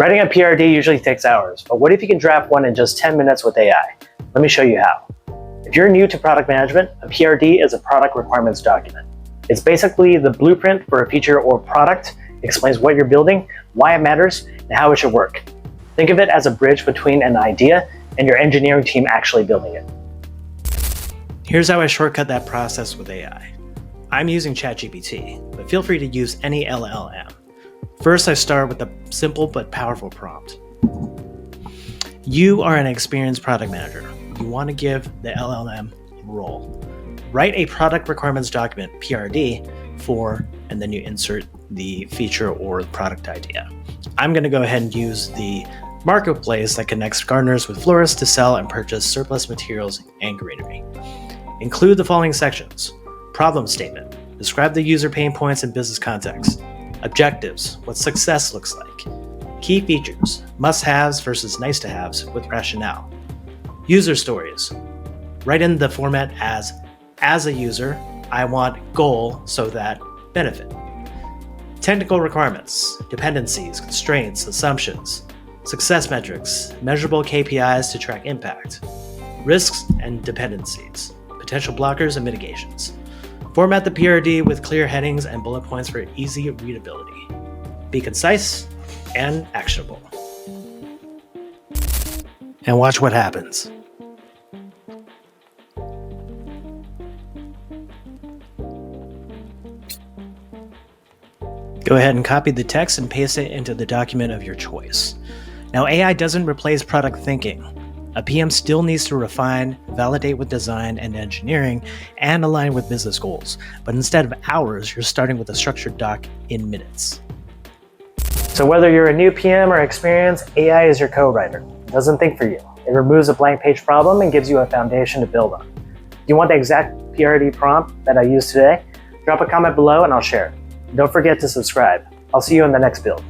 Writing a PRD usually takes hours, but what if you can draft one in just 10 minutes with AI? Let me show you how. If you're new to product management, a PRD is a product requirements document. It's basically the blueprint for a feature or product. It explains what you're building, why it matters, and how it should work. Think of it as a bridge between an idea and your engineering team actually building it. Here's how I shortcut that process with AI. I'm using ChatGPT, but feel free to use any LLM. First, I start with a simple but powerful prompt. You are an experienced product manager. You want to give the LLM a role. Write a product requirements document, PRD, for, and then you insert the feature or product idea. I'm going to go ahead and use the marketplace that connects gardeners with florists to sell and purchase surplus materials and greenery. Include the following sections. Problem statement. Describe the user pain points and business context. Objectives. What success looks like. Key features. Must-haves versus nice-to-haves with rationale. User stories. Write in the format as a user, I want goal so that benefit. Technical requirements. Dependencies, constraints, assumptions. Success metrics. Measurable KPIs to track impact. Risks and dependencies. Potential blockers and mitigations. Format the PRD with clear headings and bullet points for easy readability. Be concise and actionable. And watch what happens. Go ahead and copy the text and paste it into the document of your choice. Now, AI doesn't replace product thinking. A PM still needs to refine, validate with design and engineering, and align with business goals. But instead of hours, you're starting with a structured doc in minutes. So whether you're a new PM or experienced, AI is your co-writer. It doesn't think for you. It removes a blank page problem and gives you a foundation to build on. If you want the exact PRD prompt that I used today, drop a comment below and I'll share it. Don't forget to subscribe. I'll see you in the next build.